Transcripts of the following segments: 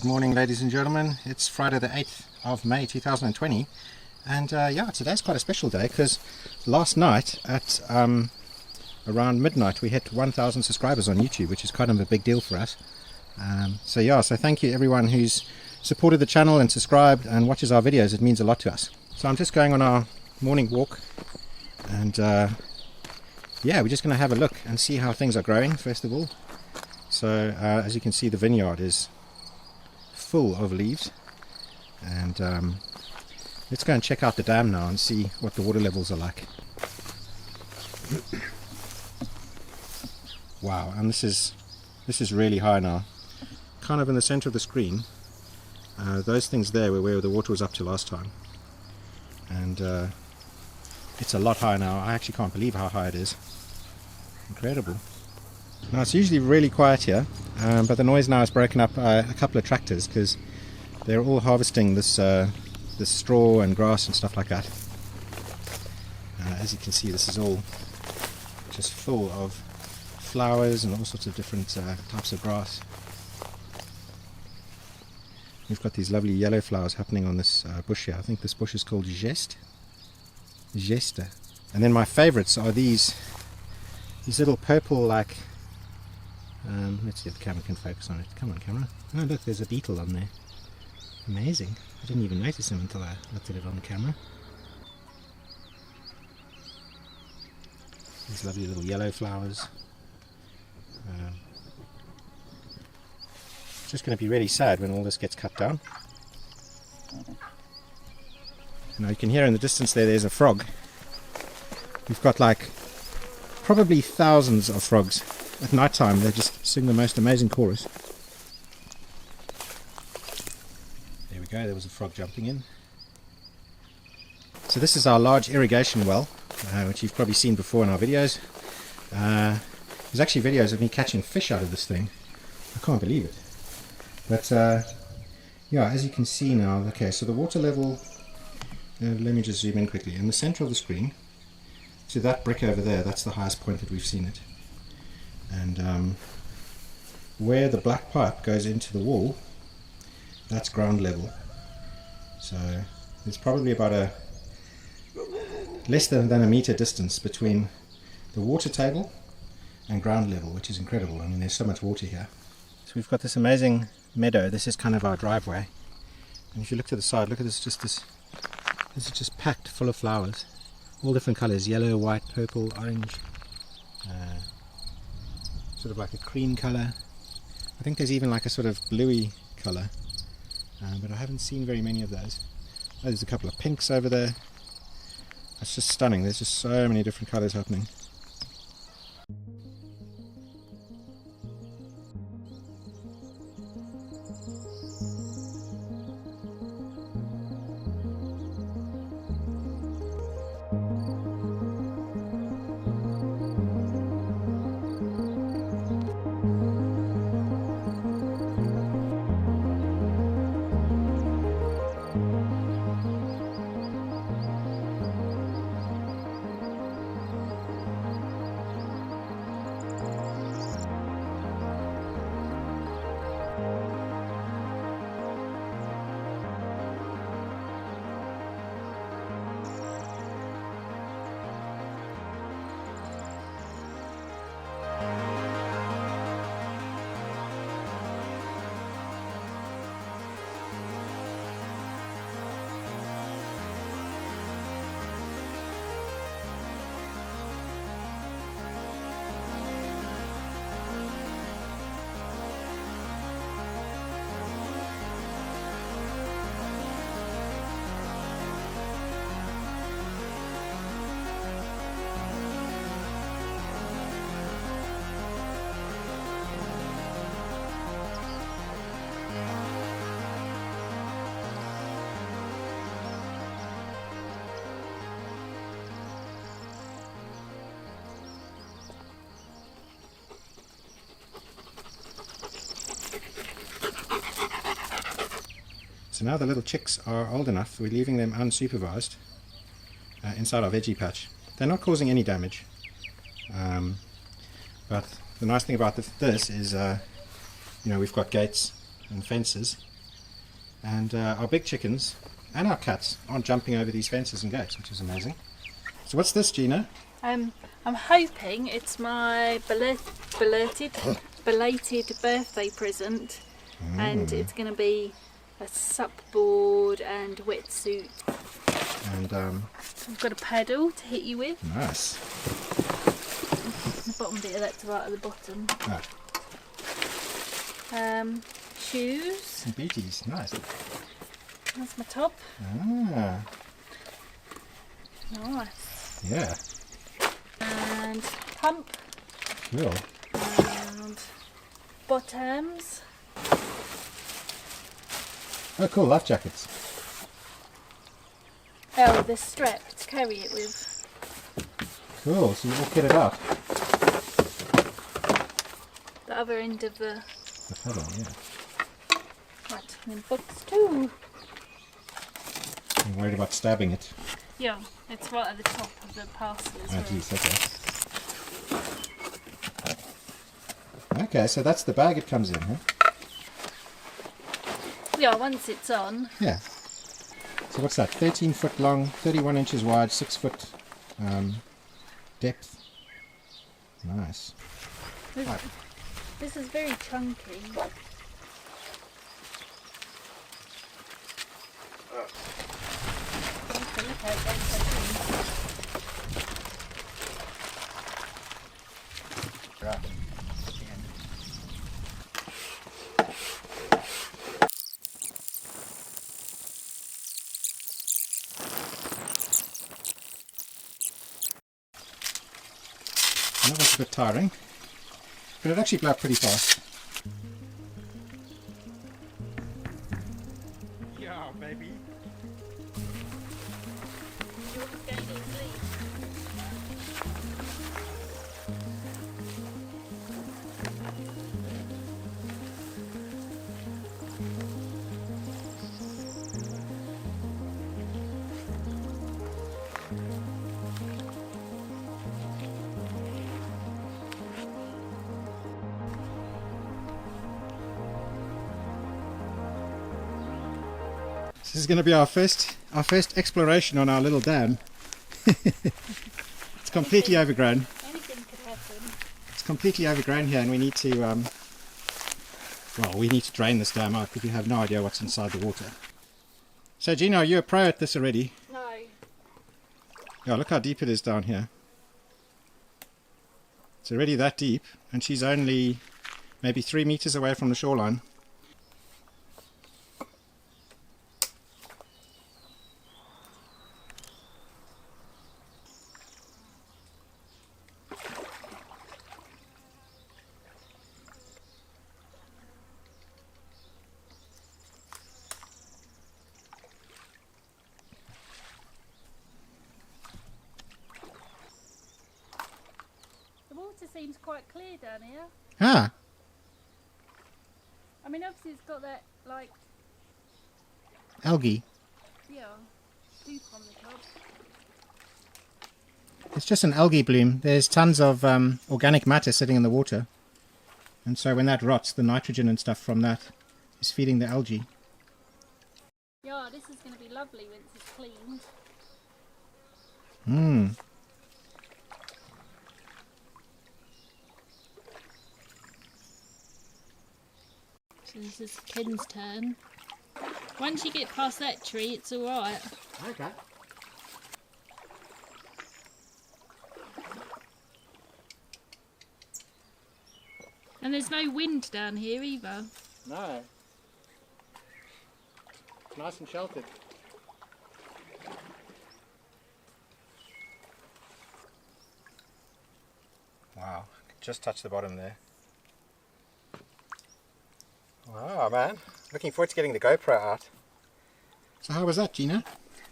Good morning, ladies and gentlemen. It's Friday the 8th of May 2020, and yeah, today's quite a special day because last night at around midnight we hit 1,000 subscribers on YouTube, which is kind of a big deal for us. So thank you everyone who's supported the channel and subscribed and watches our videos. It means a lot to us. So I'm just going on our morning walk, and yeah, we're just going to have a look and see how things are growing first of all. So as you can see, the vineyard is full of leaves, and let's go and check out the dam now and see what the water levels are like. Wow, and this is really high now, kind of in the center of the screen. Those things there were where the water was up to last time, and it's a lot higher now. I actually can't believe how high it is. Incredible. Now it's usually really quiet here, but the noise now is broken up by a couple of tractors because they're all harvesting this straw and grass and stuff like that. As you can see, this is all just full of flowers and all sorts of different types of grass. We've got these lovely yellow flowers happening on this bush here. I think this bush is called Geste. And then my favorites are these little purple, like let's see if the camera can focus on it. Come on, camera. Oh look, there's a beetle on there. Amazing. I didn't even notice him until I looked at it on the camera. These lovely little yellow flowers. It's just going to be really sad when all this gets cut down. Now you can hear in the distance there's a frog. We've got like probably thousands of frogs. At night time they just sing the most amazing chorus. There we go, there was a frog jumping in. So this is our large irrigation well, which you've probably seen before in our videos. There's actually videos of me catching fish out of this thing. I can't believe it. But yeah, as you can see now, okay, so the water level, let me just zoom in quickly. In the center of the screen, so that brick over there, that's the highest point that we've seen it. And where the black pipe goes into the wall, that's ground level. So there's probably about less than a meter distance between the water table and ground level, which is incredible. I mean, there's so much water here. So we've got this amazing meadow. This is kind of our driveway. And if you look to the side, look at this, this is just packed full of flowers. All different colors, yellow, white, purple, orange. Sort of like a cream color. I think there's even like a sort of bluey color, but I haven't seen very many of those. Oh, there's a couple of pinks over there. That's just stunning. There's just so many different colors happening. So now the little chicks are old enough, we're leaving them unsupervised inside our veggie patch. They're not causing any damage, but the nice thing about this is, you know, we've got gates and fences, And our big chickens and our cats aren't jumping over these fences and gates, which is amazing. So what's this, Gina? I'm hoping it's my belated birthday present, and it's going to be a sup board and wetsuit. And I've got a paddle to hit you with. nice. The bottom bit of that's right at the bottom. Ah, Shoes. some beauties, nice. That's my top. Ah, Nice. yeah, And pump. cool. And bottoms. Oh, cool, life jackets. Oh, the strap to carry it with. Cool, so you all kitted out. The other end of the... The paddle, yeah. Right, and then box 2. I'm worried about stabbing it. Yeah, it's right at the top of the parcel as Oh, well. geez, okay. Okay, so that's the bag it comes in, huh? Yeah, once it's on. Yeah. So what's that? 13 foot long, 31 inches wide, 6 foot depth. Nice. This is very chunky. Look how it goes Right. That was a bit tiring, but it actually blew up pretty fast. Yeah, baby. This is going to be our first exploration on our little dam. It's completely overgrown. Anything could happen. It's completely overgrown here, and we need to we need to drain this dam out because we have no idea what's inside the water. So Gina, are you a pro at this already? No. Yeah, look how deep it is down here. It's already that deep, and she's only maybe 3 meters away from the shoreline. The water seems quite clear down here. Ah, I mean, obviously it's got that, like, algae. yeah, goop on the top. It's just an algae bloom. There's tons of organic matter sitting in the water. And so when that rots, the nitrogen and stuff from that is feeding the algae. Yeah, this is going to be lovely once it's cleaned. Mmm. So this is Ken's turn. Once you get past that tree, it's alright. Okay. And there's no wind down here either. No. Nice and sheltered. Wow, just touched the bottom there. Wow, man. Looking forward to getting the GoPro out. So how was that, Gina?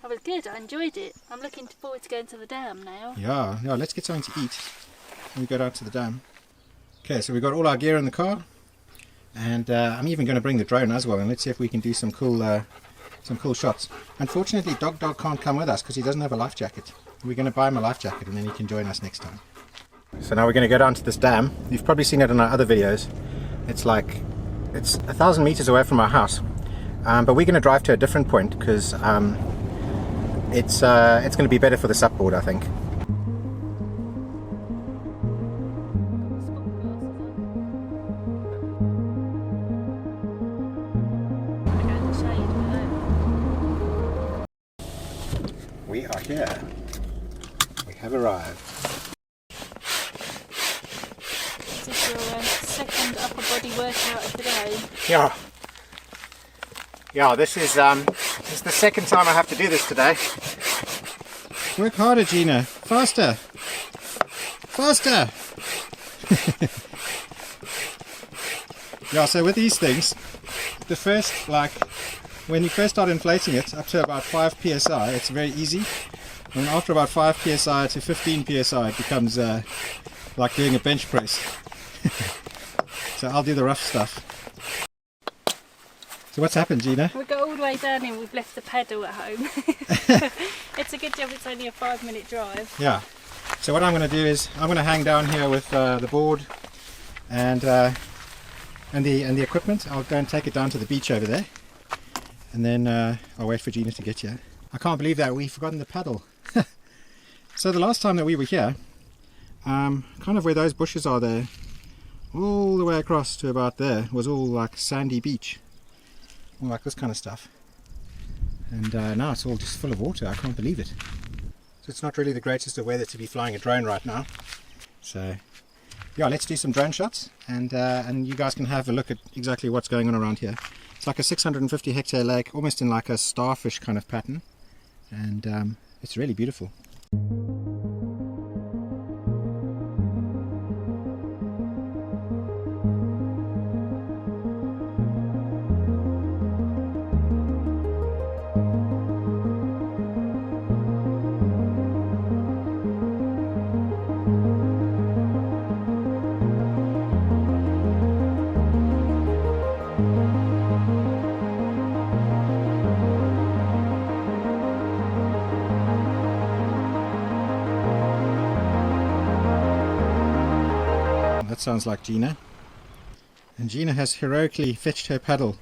That was good, I enjoyed it. I'm looking forward to going to the dam now. Yeah, let's get something to eat when we go down to the dam. Okay, so we've got all our gear in the car, and I'm even going to bring the drone as well, and let's see if we can do some cool shots. Unfortunately, Dog can't come with us because he doesn't have a life jacket. We're going to buy him a life jacket, and then he can join us next time. So now we're going to go down to this dam. You've probably seen it in our other videos. It's 1,000 meters away from our house. but we're going to drive to a different point because it's going to be better for the supboard, I think. We are here. We have arrived. This is your second upper body workout of the day. Yeah. Yeah, this is the second time I have to do this today. Work harder, Gina. Faster. Faster. Yeah, so with these things, the first, when you first start inflating it up to about 5 psi, it's very easy. And after about 5 psi to 15 psi, it becomes like doing a bench press. So I'll do the rough stuff. So what's happened, Gina? We got all the way down and we've left the pedal at home. It's a good job it's only a 5-minute drive. Yeah. So what I'm going to do is I'm going to hang down here with the board and the equipment. I'll go and take it down to the beach over there, and then I'll wait for Gina to get here. I can't believe that we've forgotten the paddle. So the last time that we were here, kind of where those bushes are there, all the way across to about there was all like sandy beach, all like this kind of stuff, and now it's all just full of water. I can't believe it. So it's not really the greatest of weather to be flying a drone right now. So yeah, let's do some drone shots, and you guys can have a look at exactly what's going on around here. It's like a 650 hectare lake, almost in like a starfish kind of pattern, and it's really beautiful. That sounds like Gina. And Gina has heroically fetched her paddle.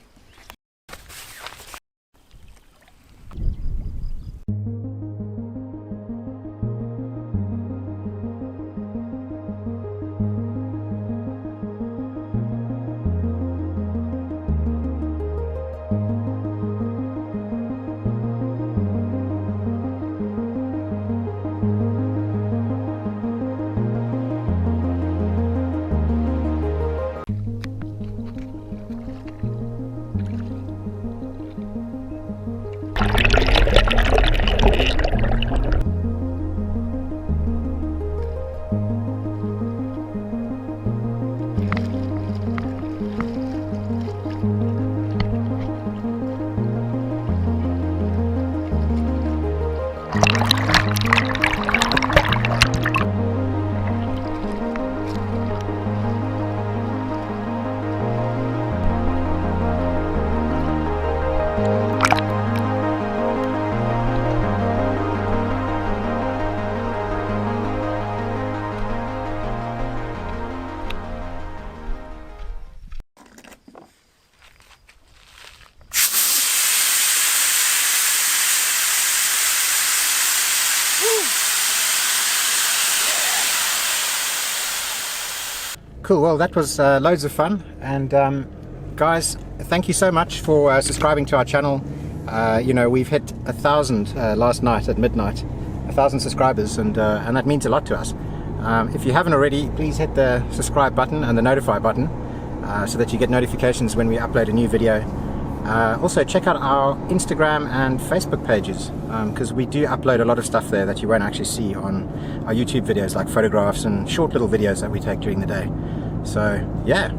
Cool, well that was loads of fun, and guys, thank you so much for subscribing to our channel. You know, we've hit 1,000 last night at midnight, 1,000 subscribers, and that means a lot to us. If you haven't already, please hit the subscribe button and the notify button so that you get notifications when we upload a new video. Also check out our Instagram and Facebook pages, because we do upload a lot of stuff there that you won't actually see on our YouTube videos, like photographs and short little videos that we take during the day. So yeah,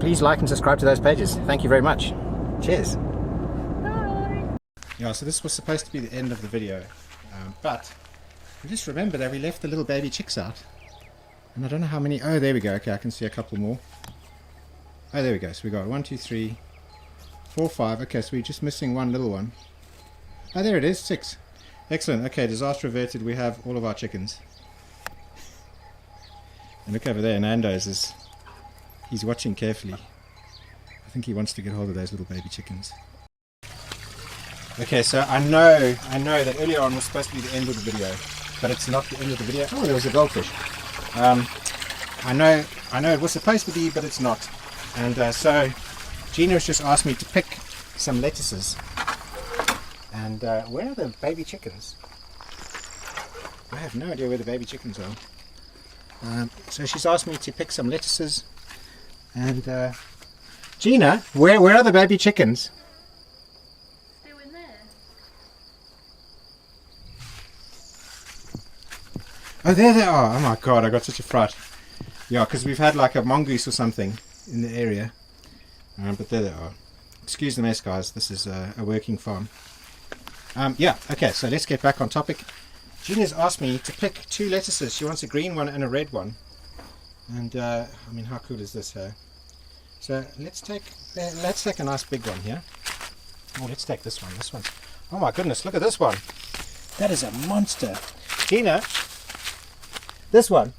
please like and subscribe to those pages. Thank you very much. Cheers. Bye. Yeah, so this was supposed to be the end of the video, but I just remember that we left the little baby chicks out, and I don't know how many. Oh, there we go. Okay, I can see a couple more. Oh, there we go. So we got 1, 2, 3, 4, 5. Okay, so we're just missing one little one. Oh, there it is, 6. Excellent. Okay, disaster averted. We have all of our chickens. And look over there, Nando's he's watching carefully. I think he wants to get hold of those little baby chickens. Okay, so I know that earlier on was supposed to be the end of the video, but it's not the end of the video. Oh, there was a goldfish. I know it was supposed to be, but it's not. And so Gina has just asked me to pick some lettuces. And where are the baby chickens? I have no idea where the baby chickens are. So she's asked me to pick some lettuces. And Gina, where are the baby chickens? Still in there. Oh, there they are. Oh my god, I got such a fright. Yeah, because we've had like a mongoose or something in the area. But there they are. Excuse the mess, guys. This is a working farm. Yeah, okay, so let's get back on topic. Gina's asked me to pick 2 lettuces. She wants a green one and a red one. And, I mean, how cool is this, hey? So, let's take a nice big one here. Oh, let's take this one. This one. Oh my goodness, look at this one. That is a monster. Gina, this one.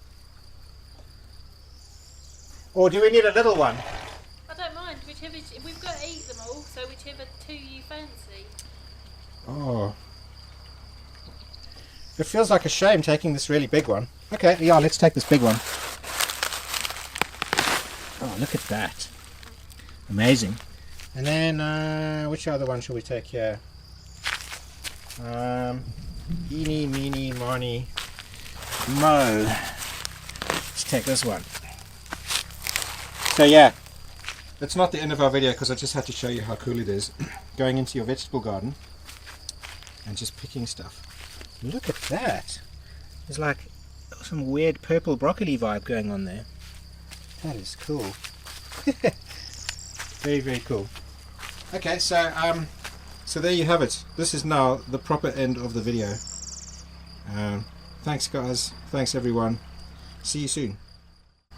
Or do we need a little one? I don't mind, whichever. We've got to eat them all, so whichever 2 you fancy. Oh. It feels like a shame taking this really big one. Okay, yeah, let's take this big one. Oh, look at that. Amazing. And then, which other one shall we take here? Eeny, meeny, miny, mo. Let's take this one. So yeah, it's not the end of our video because I just had to show you how cool it is. Going into your vegetable garden and just picking stuff. Look at that. There's like some weird purple broccoli vibe going on there. That is cool. Very, very cool. Okay, so so there you have it. This is now the proper end of the video. Thanks guys. Thanks everyone. See you soon.